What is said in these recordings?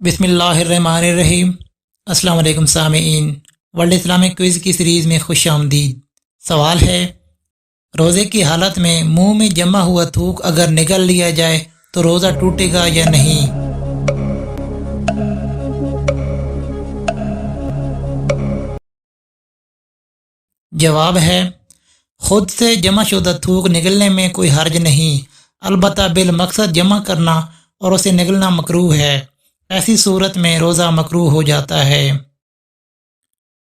بسم اللہ الرحمن الرحیم۔ السلام علیکم سامعین، ورلڈ اسلامک کوئز کی سیریز میں خوش آمدید۔ سوال ہے، روزے کی حالت میں منہ میں جمع ہوا تھوک اگر نگل لیا جائے تو روزہ ٹوٹے گا یا نہیں؟ جواب ہے، خود سے جمع شدہ تھوک نگلنے میں کوئی حرج نہیں، البتہ بالمقصد جمع کرنا اور اسے نگلنا مکروہ ہے، ایسی صورت میں روزہ مکروہ ہو جاتا ہے۔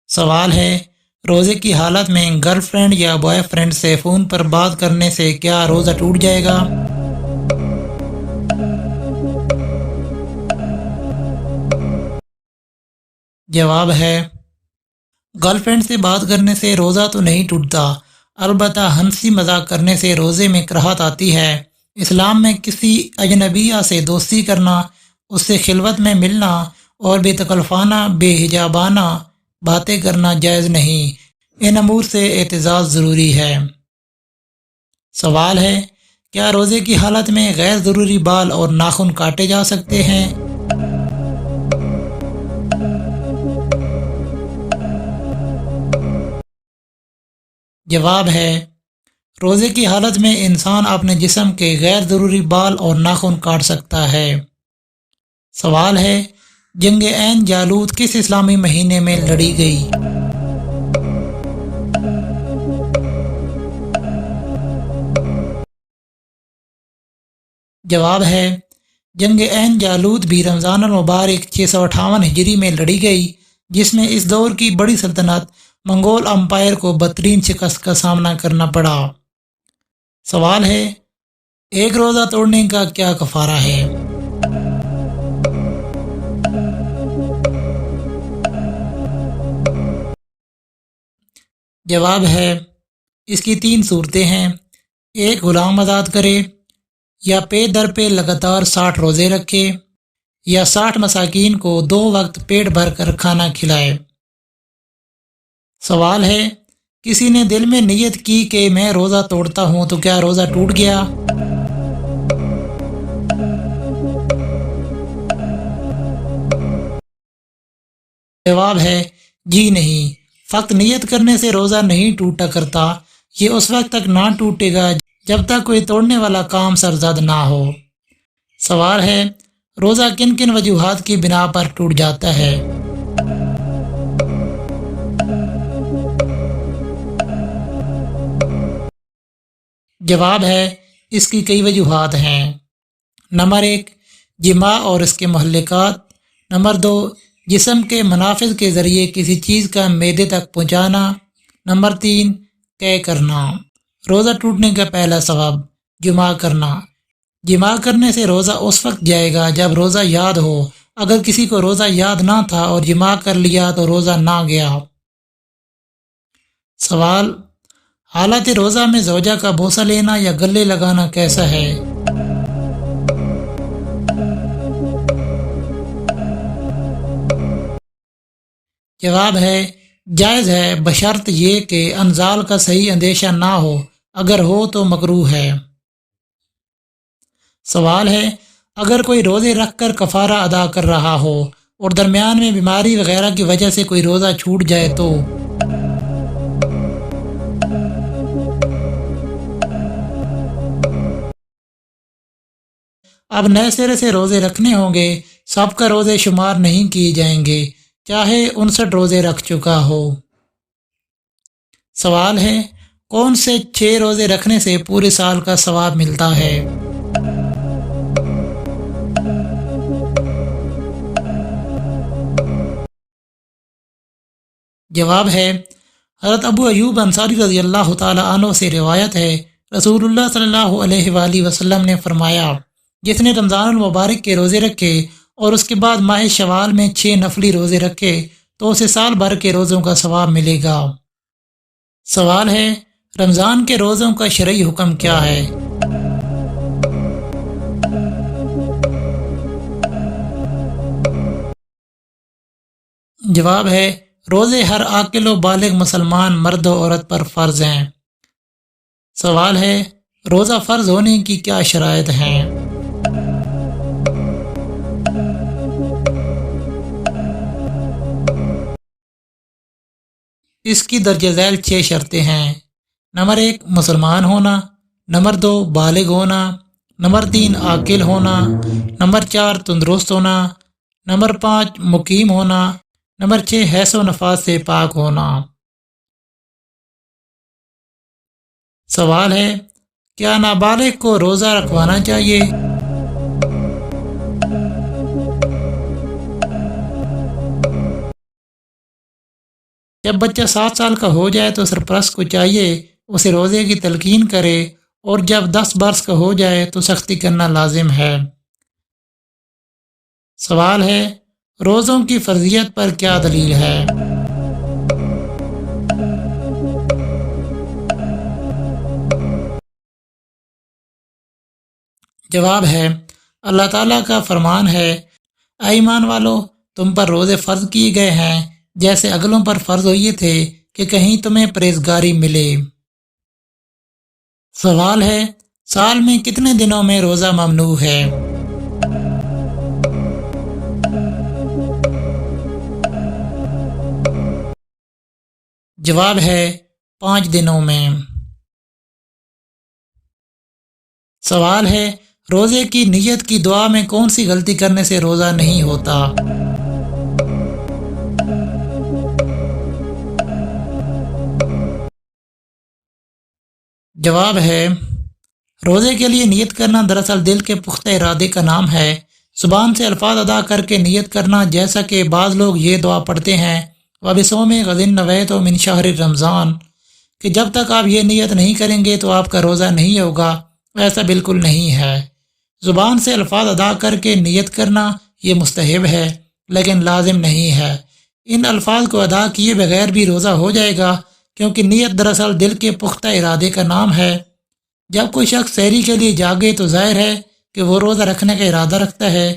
سوال ہے، روزے کی حالت میں گرل فرینڈ یا بوائے فرینڈ سے فون پر بات کرنے سے کیا روزہ ٹوٹ جائے گا؟ جواب ہے، گرل فرینڈ سے بات کرنے سے روزہ تو نہیں ٹوٹتا، البتہ ہنسی مذاق کرنے سے روزے میں کراہت آتی ہے۔ اسلام میں کسی اجنبیہ سے دوستی کرنا، اس سے خلوت میں ملنا اور بے تکلفانہ بے حجابانہ باتیں کرنا جائز نہیں، ان امور سے اعتزاز ضروری ہے۔ سوال ہے، کیا روزے کی حالت میں غیر ضروری بال اور ناخن کاٹے جا سکتے ہیں؟ جواب ہے، روزے کی حالت میں انسان اپنے جسم کے غیر ضروری بال اور ناخن کاٹ سکتا ہے۔ سوال ہے، جنگ عین جالوت کس اسلامی مہینے میں لڑی گئی؟ جواب ہے، جنگ عین جالوت بھی رمضان المبارک 658 ہجری میں لڑی گئی، جس میں اس دور کی بڑی سلطنت منگول امپائر کو بدترین شکست کا سامنا کرنا پڑا۔ سوال ہے، ایک روزہ توڑنے کا کیا کفارہ ہے؟ جواب ہے، اس کی 3 صورتیں ہیں، ایک غلام آزاد کرے، یا پے در پہ لگاتار 60 روزے رکھے، یا 60 مساکین کو 2 وقت پیٹ بھر کر کھانا کھلائے۔ سوال ہے، کسی نے دل میں نیت کی کہ میں روزہ توڑتا ہوں تو کیا روزہ ٹوٹ گیا؟ جواب ہے، جی نہیں، فقط نیت کرنے سے روزہ نہیں ٹوٹا کرتا، یہ اس وقت تک نہ ٹوٹے گا جب تک کوئی توڑنے والا کام سرزد نہ ہو۔ سوال ہے، روزہ کن کن وجوہات کی بنا پر ٹوٹ جاتا ہے؟ جواب ہے، اس کی کئی وجوہات ہیں۔ نمبر 1، جماع اور اس کے محلکات۔ نمبر 2، جسم کے منافذ کے ذریعے کسی چیز کا معدے تک پہنچانا۔ نمبر 3، قے کرنا۔ روزہ ٹوٹنے کا پہلا سبب، جماع کرنا۔ جماع کرنے سے روزہ اس وقت جائے گا جب روزہ یاد ہو، اگر کسی کو روزہ یاد نہ تھا اور جماع کر لیا تو روزہ نہ گیا۔ سوال، حالت روزہ میں زوجہ کا بوسہ لینا یا گلے لگانا کیسا ہے؟ جواب ہے، جائز ہے، بشرط یہ کہ انزال کا صحیح اندیشہ نہ ہو، اگر ہو تو مکروہ ہے۔ سوال ہے، اگر کوئی روزے رکھ کر کفارہ ادا کر رہا ہو اور درمیان میں بیماری وغیرہ کی وجہ سے کوئی روزہ چھوٹ جائے تو؟ اب نئے سرے سے روزے رکھنے ہوں گے، سب کا روزے شمار نہیں کیے جائیں گے، چاہے 59 روزے رکھ چکا ہو۔ سوال ہے، کون سے 6 روزے رکھنے سے پورے سال کا ثواب ملتا ہے؟ جواب ہے، حضرت ابو ایوب انصاری رضی اللہ تعالی عنہ سے روایت ہے، رسول اللہ صلی اللہ علیہ وآلہ وسلم نے فرمایا، جس نے رمضان المبارک کے روزے رکھے اور اس کے بعد ماہ شوال میں 6 نفلی روزے رکھے تو اسے سال بھر کے روزوں کا ثواب ملے گا۔ سوال ہے، رمضان کے روزوں کا شرعی حکم کیا ہے؟ جواب ہے، روزے ہر عاقل و بالغ مسلمان مرد و عورت پر فرض ہیں۔ سوال ہے، روزہ فرض ہونے کی کیا شرائط ہیں؟ اس کی درج ذیل 6 شرطیں ہیں۔ نمبر 1 مسلمان ہونا، نمبر 2 بالغ ہونا، نمبر 3 عاقل ہونا، نمبر 4 تندرست ہونا، نمبر 5 مقیم ہونا، نمبر 6 حیض و نفاس سے پاک ہونا۔ سوال ہے، کیا نابالغ کو روزہ رکھوانا چاہیے؟ جب بچہ 7 سال کا ہو جائے تو سرپرست کو چاہیے اسے روزے کی تلقین کرے، اور جب 10 برس کا ہو جائے تو سختی کرنا لازم ہے۔ سوال ہے، روزوں کی فرضیت پر کیا دلیل ہے؟ جواب ہے، اللہ تعالیٰ کا فرمان ہے، اے ایمان والو، تم پر روزے فرض کیے گئے ہیں جیسے اگلوں پر فرض ہوئے تھے کہ کہیں تمہیں پرہیزگاری ملے۔ سوال ہے، سال میں کتنے دنوں میں روزہ ممنوع ہے؟ جواب ہے 5 دنوں میں۔ سوال ہے، روزے کی نیت کی دعا میں کون سی غلطی کرنے سے روزہ نہیں ہوتا؟ جواب ہے، روزے کے لیے نیت کرنا دراصل دل کے پختہ ارادے کا نام ہے۔ زبان سے الفاظ ادا کر کے نیت کرنا، جیسا کہ بعض لوگ یہ دعا پڑھتے ہیں وَبِصَوْمِ غَدٍ نَوَيْتُ مِنْ شَهْرِ رمضان، کہ جب تک آپ یہ نیت نہیں کریں گے تو آپ کا روزہ نہیں ہوگا۔ ایسا بالکل نہیں ہے۔ زبان سے الفاظ ادا کر کے نیت کرنا یہ مستحب ہے لیکن لازم نہیں ہے۔ ان الفاظ کو ادا کیے بغیر بھی روزہ ہو جائے گا، کیونکہ نیت دراصل دل کے پختہ ارادے کا نام ہے۔ جب کوئی شخص سحری کے لیے جاگے تو ظاہر ہے کہ وہ روزہ رکھنے کا ارادہ رکھتا ہے،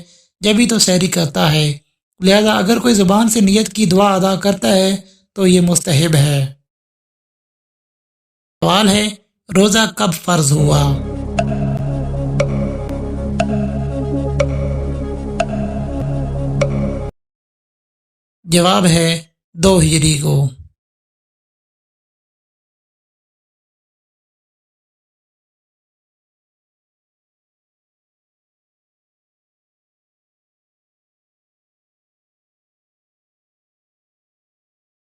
جبھی تو سحری کرتا ہے۔ لہذا اگر کوئی زبان سے نیت کی دعا ادا کرتا ہے تو یہ مستحب ہے۔ سوال ہے، روزہ کب فرض ہوا؟ جواب ہے 2 ہجری کو۔